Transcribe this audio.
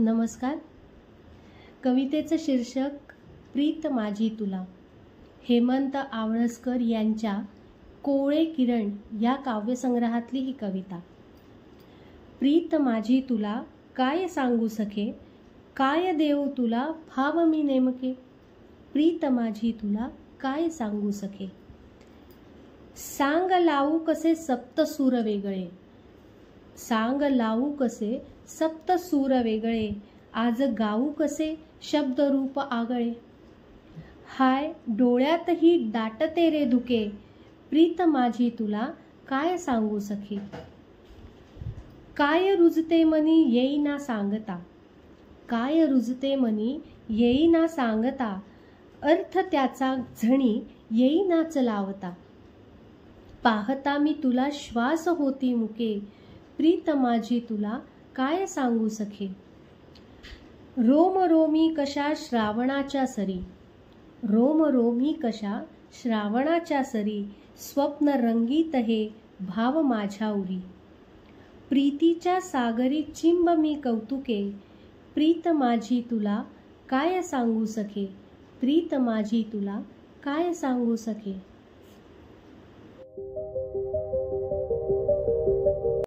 नमस्कार. कवितेचं शीर्षक प्रीत माझी तुला. हेमंत आवळसकर यांच्या कोवळे किरण या काव्यसंग्रहातली ही कविता. प्रीत माझी तुला काय सांगू सखे, काय देऊ तुला भाव मी नेमके. प्रीत माझी तुला काय सांगू सखे. सांग लावू कसे सप्त सूर वेगळे, सांग लावू कसे सप्त सूर वेगळे, आज गाऊ कसे शब्द रूप आगळे. हाय डोळ्यातही दाटते रे धुके, प्रीत माझी तुला काय सांगू सखे. काय रुजते मनी येईना सांगता, काय रुजते मनी येईना सांगता, अर्थ त्याचा झणी येईनाच लावता. पाहता मी तुला श्वास होती मुके, प्रीत माझी तुला काय सांगू सखे. रोम रोमी कशा श्रावणाच्या सरी, रोम रोमी कशा श्रावणाच्या सरी, स्वप्न रंगीत हे भाव माझ्या उरी. प्रीतीच्या सागरी चिंब मी कौतुके, प्रीत माझी तुला काय सांगू सखे. प्रीत माझी तुला काय सांगू सखे.